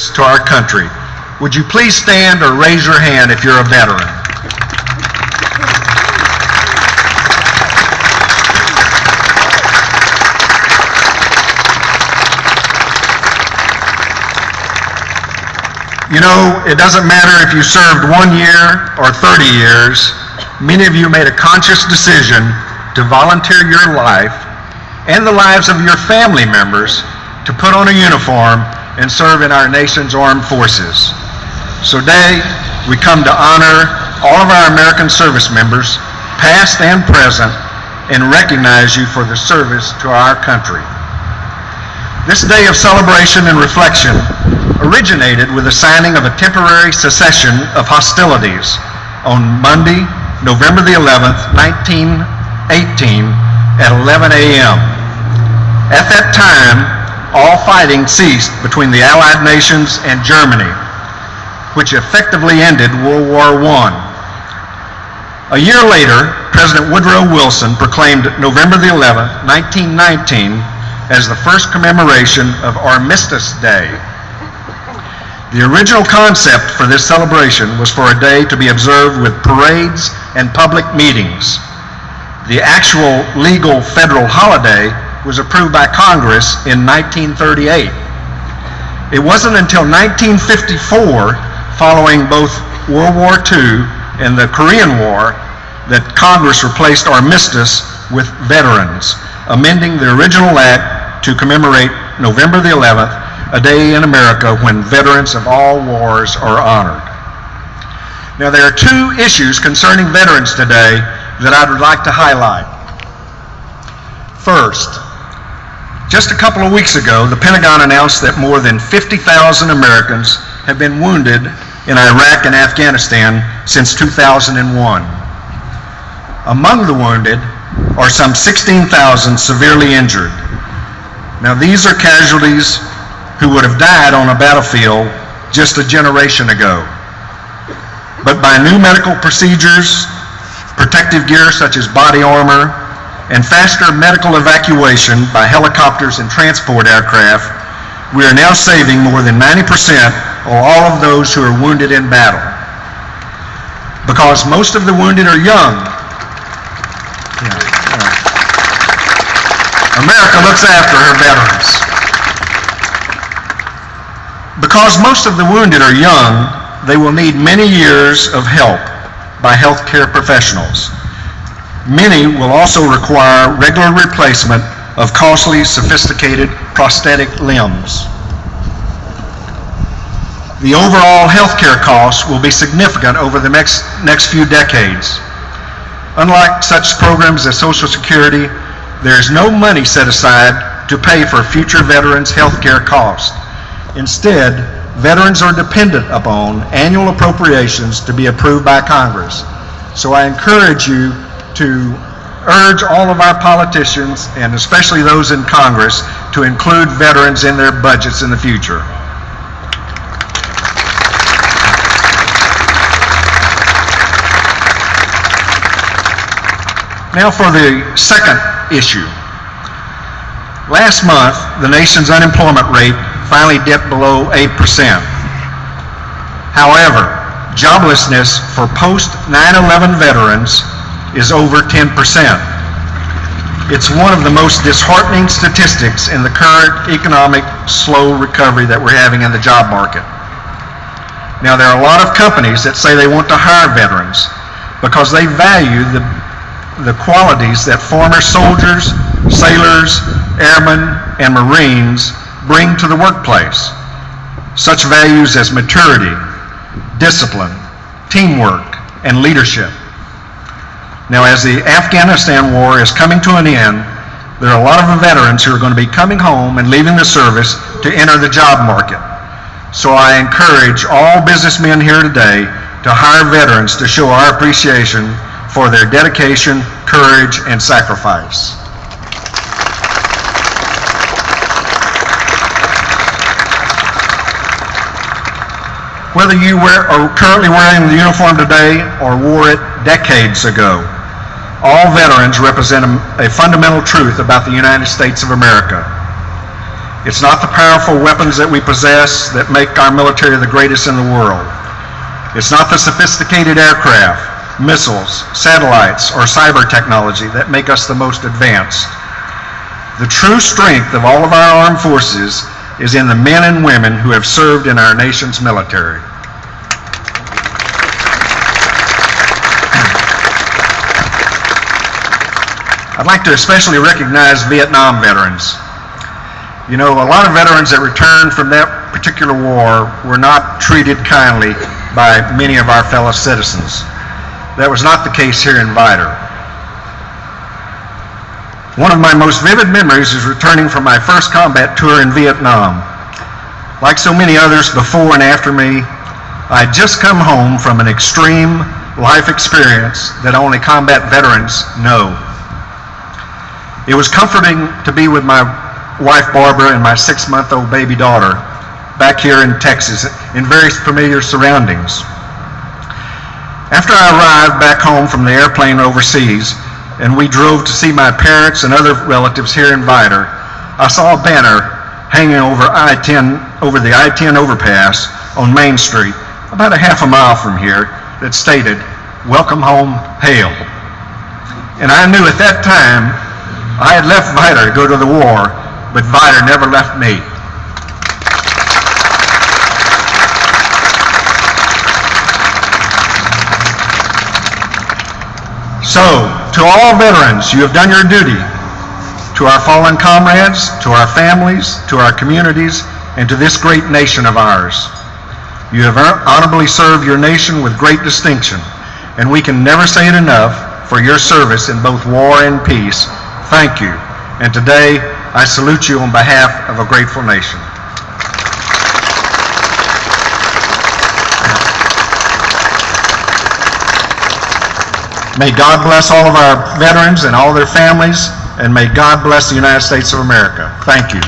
service to our country. Would you please stand or raise your hand if you're a veteran? You know, it doesn't matter if you served 1 year or 30 years. Many of you made a conscious decision to volunteer your life and the lives of your family members to put on a uniform and serve in our nation's armed forces. So today, we come to honor all of our American service members, past and present, and recognize you for the service to our country. This day of celebration and reflection originated with the signing of a temporary cessation of hostilities on Monday, November the 11th, 1918 at 11 a.m. At that time, all fighting ceased between the Allied nations and Germany, which effectively ended World War I. A year later, President Woodrow Wilson proclaimed November the 11th, 1919 as the first commemoration of Armistice Day. The original concept for this celebration was for a day to be observed with parades and public meetings. The actual legal federal holiday was approved by Congress in 1938. It wasn't until 1954, following both World War II and the Korean War, that Congress replaced armistice with veterans, amending the original act to commemorate November the 11th, a day in America when veterans of all wars are honored. Now, there are two issues concerning veterans today that I would like to highlight. First, just a couple of weeks ago, the Pentagon announced that more than 50,000 Americans have been wounded in Iraq and Afghanistan since 2001. Among the wounded are some 16,000 severely injured. Now, these are casualties who would have died on a battlefield just a generation ago. But by new medical procedures, protective gear such as body armor, and faster medical evacuation by helicopters and transport aircraft, we are now saving more than 90% of all of those who are wounded in battle. Because most of the wounded are young. America looks after her veterans. Because most of the wounded are young, they will need many years of help by healthcare professionals. Many will also require regular replacement of costly, sophisticated prosthetic limbs. The overall healthcare costs will be significant over the next few decades. Unlike such programs as Social Security, there is no money set aside to pay for future veterans' healthcare costs. Instead, veterans are dependent upon annual appropriations to be approved by Congress. So I encourage you to urge all of our politicians, and especially those in Congress, to include veterans in their budgets in the future. Now for the second issue. Last month, the nation's unemployment rate finally dipped below 8%. However, joblessness for post-9/11 veterans is over 10%. It's one of the most disheartening statistics in the current economic slow recovery that we're having in the job market. Now, there are a lot of companies that say they want to hire veterans because they value the qualities that former soldiers, sailors, airmen, and Marines bring to the workplace. Such values as maturity, discipline, teamwork, and leadership. Now, as the Afghanistan war is coming to an end, there are a lot of veterans who are going to be coming home and leaving the service to enter the job market. So I encourage all businessmen here today to hire veterans to show our appreciation for their dedication, courage, and sacrifice. Whether you are currently wearing the uniform today or wore it decades ago, all veterans represent a fundamental truth about the United States of America. It's not the powerful weapons that we possess that make our military the greatest in the world. It's not the sophisticated aircraft, missiles, satellites, or cyber technology that make us the most advanced. The true strength of all of our armed forces is in the men and women who have served in our nation's military. I'd like to especially recognize Vietnam veterans. You know, a lot of veterans that returned from that particular war were not treated kindly by many of our fellow citizens. That was not the case here in Vidor. One of my most vivid memories is returning from my first combat tour in Vietnam. Like so many others before and after me, I had just come home from an extreme life experience that only combat veterans know. It was comforting to be with my wife Barbara and my 6-month-old baby daughter back here in Texas in very familiar surroundings. After I arrived back home from the airplane overseas and we drove to see my parents and other relatives here in Vidor, I saw a banner hanging over the I-10 overpass on Main Street, about a half a mile from here, that stated, "Welcome home, Hale." And I knew at that time I had left Vidor to go to the war, but Vidor never left me. So, to all veterans, you have done your duty. To our fallen comrades, to our families, to our communities, and to this great nation of ours. You have honorably served your nation with great distinction, and we can never say it enough for your service in both war and peace. Thank you. And today, I salute you on behalf of a grateful nation. May God bless all of our veterans and all their families, and may God bless the United States of America. Thank you.